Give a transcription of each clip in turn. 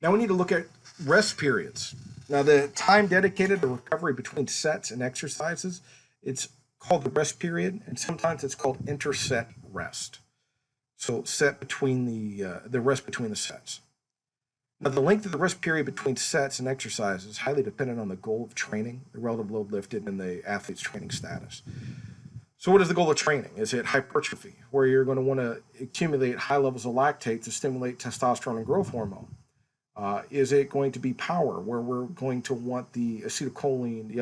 Now we need to look at rest periods. Now the time dedicated to recovery between sets and exercises, it's called the rest period, and sometimes it's called interset rest. So set between the rest between the sets. Now the length of the rest period between sets and exercises is highly dependent on the goal of training, the relative load lifted, and the athlete's training status. So what is the goal of training? Is it hypertrophy, where you're going to want to accumulate high levels of lactate to stimulate testosterone and growth hormone? Is it going to be power, where we're going to want the acetylcholine,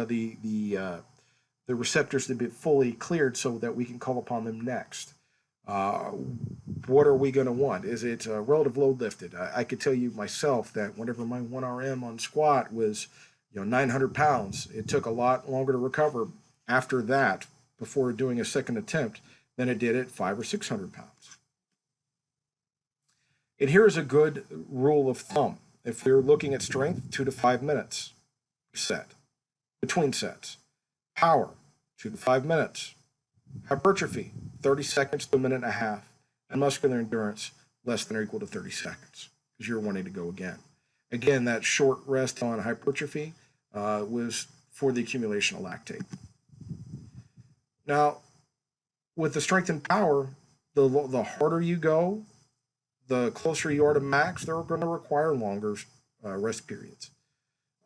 the receptors to be fully cleared so that we can call upon them next? Uh, what are we going to want? Is it relative load lifted? I could tell you myself that whenever my 1RM on squat was 900 pounds, it took a lot longer to recover after that before doing a second attempt than it did at 500 or 600 pounds. And here is a good rule of thumb. If we're looking at strength, 2 to 5 minutes per set, between sets. Power, 2 to 5 minutes. Hypertrophy, 30 seconds to a minute and a half. And muscular endurance, less than or equal to 30 seconds, because you're wanting to go again. Again, that short rest on hypertrophy was for the accumulation of lactate. Now, with the strength and power, the harder you go, the closer you are to max, they're going to require longer rest periods.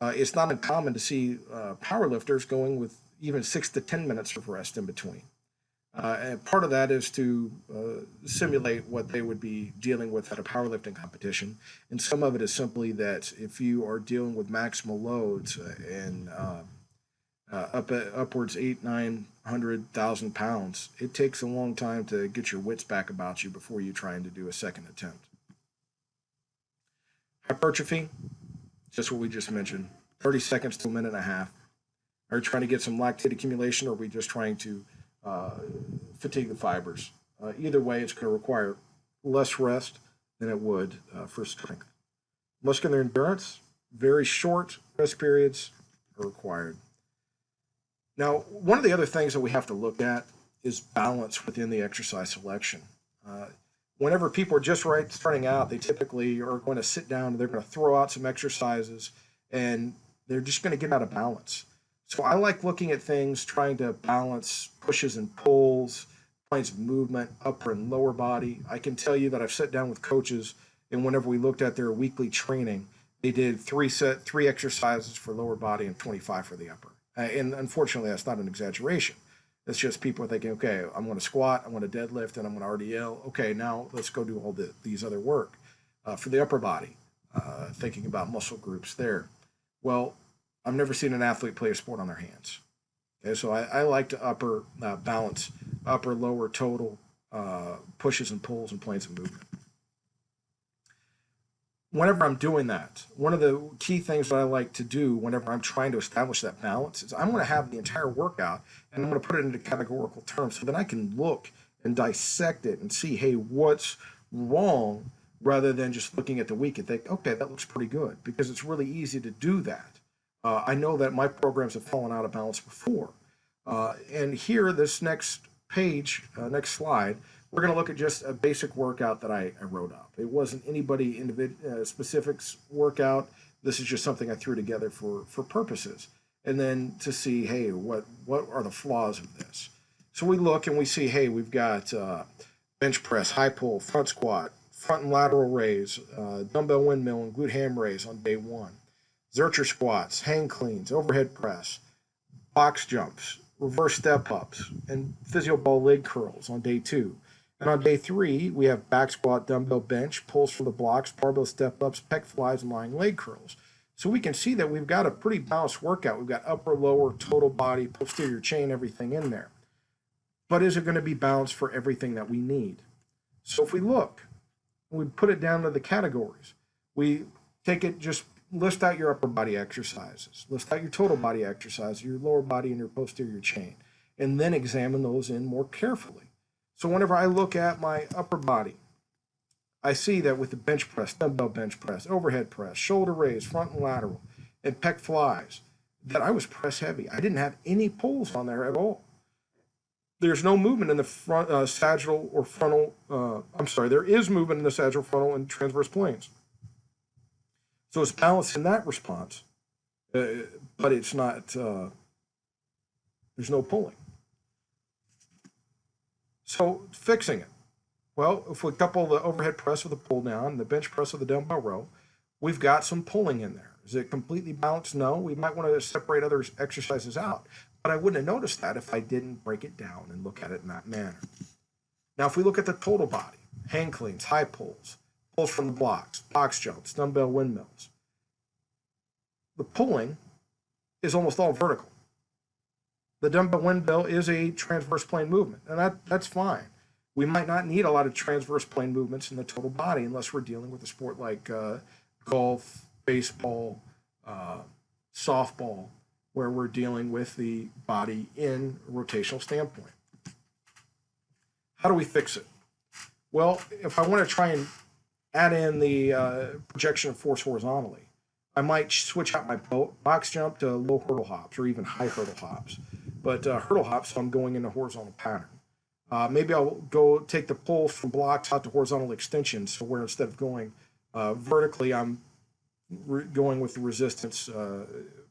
It's not uncommon to see power lifters going with even 6 to 10 minutes of rest in between. And part of that is to simulate what they would be dealing with at a powerlifting competition. And some of it is simply that if you are dealing with maximal loads and upwards 800, 900, 1,000 pounds, it takes a long time to get your wits back about you before you're trying to do a second attempt. Hypertrophy, just what we just mentioned, 30 seconds to a minute and a half. Are you trying to get some lactate accumulation, or are we just trying to fatigue the fibers? Either way, it's going to require less rest than it would for strength. Muscular endurance, very short rest periods are required. Now, one of the other things that we have to look at is balance within the exercise selection. Whenever people are just starting out, they typically are going to sit down and they're going to throw out some exercises and they're just going to get out of balance. So I like looking at things, trying to balance pushes and pulls, planes of movement, upper and lower body. I can tell you that I've sat down with coaches, and whenever we looked at their weekly training, they did three exercises for lower body and 25 for the upper. And unfortunately, that's not an exaggeration. It's just people are thinking, okay, I'm going to squat, I'm going to deadlift, and I'm going to RDL. Okay, now let's go do all these other work. For the upper body, thinking about muscle groups there. Well, I've never seen an athlete play a sport on their hands. Okay, so I like to balance upper, lower, total pushes and pulls and planes of movement. Whenever I'm doing that, one of the key things that I like to do whenever I'm trying to establish that balance is I'm going to have the entire workout and I'm going to put it into categorical terms so that I can look and dissect it and see, hey, what's wrong, rather than just looking at the week and think, okay, that looks pretty good, because it's really easy to do that. I know that my programs have fallen out of balance before. And here, this next page, next slide, we're going to look at just a basic workout that I wrote up. It wasn't anybody specifics workout. This is just something I threw together for purposes. And then to see, hey, what are the flaws of this? So we look and we see, hey, we've got bench press, high pull, front squat, front and lateral raise, dumbbell windmill, and glute ham raise on day one. Zercher squats, hang cleans, overhead press, box jumps, reverse step ups, and physio ball leg curls on day two. And on day three, we have back squat, dumbbell bench, pulls from the blocks, barbell step ups, pec flies, and lying leg curls. So we can see that we've got a pretty balanced workout. We've got upper, lower, total body, posterior chain, everything in there. But is it going to be balanced for everything that we need? So if we look, we put it down to the categories. We take it, just list out your upper body exercises, list out your total body exercises, your lower body, and your posterior chain, and then examine those in more carefully. So whenever I look at my upper body, I see that with the bench press, dumbbell bench press, overhead press, shoulder raise, front and lateral, and pec flies, that I was press heavy. I didn't have any pulls on there at all. There's no movement in the front sagittal or frontal. There is movement in the sagittal, frontal, and transverse planes. So it's balanced in that response, but it's not, there's no pulling. So fixing it. Well, if we couple the overhead press with the pull down, the bench press with the dumbbell row, we've got some pulling in there. Is it completely balanced? No. We might want to separate other exercises out, but I wouldn't have noticed that if I didn't break it down and look at it in that manner. Now, if we look at the total body, hang cleans, high pulls, pulls from the blocks, box jumps, dumbbell windmills, the pulling is almost all vertical. The dumbbell windmill is a transverse plane movement, and that's fine. We might not need a lot of transverse plane movements in the total body unless we're dealing with a sport like golf, baseball, softball, where we're dealing with the body in a rotational standpoint. How do we fix it? Well, if I want to try and add in the projection of force horizontally, I might switch out my box jump to low hurdle hops or even high hurdle hops. But hurdle hops, so I'm going in a horizontal pattern. Maybe I'll go take the pull from blocks out to horizontal extensions, so where instead of going vertically, I'm going with the resistance,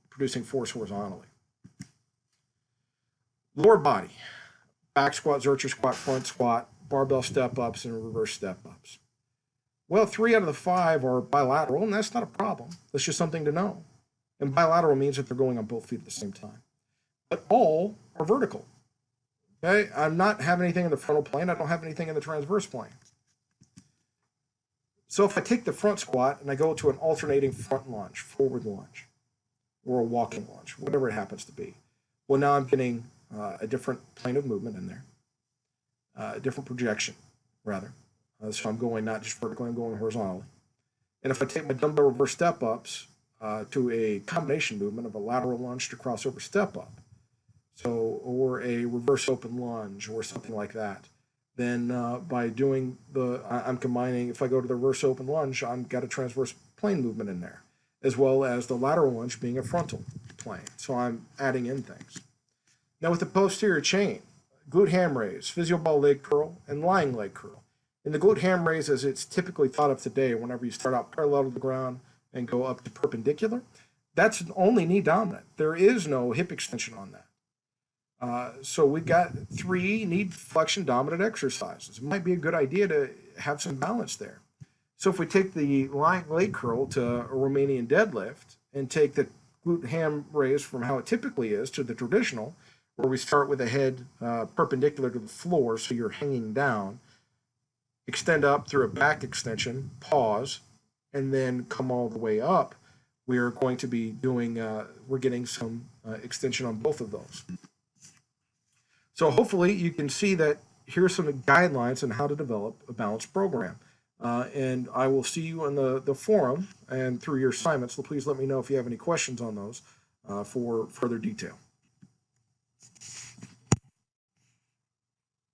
producing force horizontally. Lower body, back squat, zercher squat, front squat, barbell step-ups, and reverse step-ups. Well, 3 out of the 5 are bilateral, and that's not a problem. That's just something to know. And bilateral means that they're going on both feet at the same time. But all are vertical. Okay, I'm not having anything in the frontal plane. I don't have anything in the transverse plane. So if I take the front squat and I go to an alternating front lunge, forward lunge, or a walking lunge, whatever it happens to be, well, now I'm getting a different plane of movement in there, a different projection, rather. So I'm going not just vertically, I'm going horizontally. And if I take my dumbbell reverse step-ups to a combination movement of a lateral lunge to crossover step-up, so, or a reverse open lunge or something like that, then by doing I'm combining, if I go to the reverse open lunge, I've got a transverse plane movement in there, as well as the lateral lunge being a frontal plane. So I'm adding in things. Now with the posterior chain, glute ham raise, physio ball leg curl, and lying leg curl. In the glute ham raise, as it's typically thought of today, whenever you start out parallel to the ground and go up to perpendicular, that's only knee dominant. There is no hip extension on that. So we've got 3 knee flexion dominant exercises. It might be a good idea to have some balance there. So if we take the lying leg curl to a Romanian deadlift and take the glute ham raise from how it typically is to the traditional, where we start with the head perpendicular to the floor, so you're hanging down, extend up through a back extension, pause, and then come all the way up, we are going to be doing, we're getting some extension on both of those. So hopefully you can see that here's some guidelines on how to develop a balanced program. And I will see you in the forum and through your assignments. So please let me know if you have any questions on those for further detail.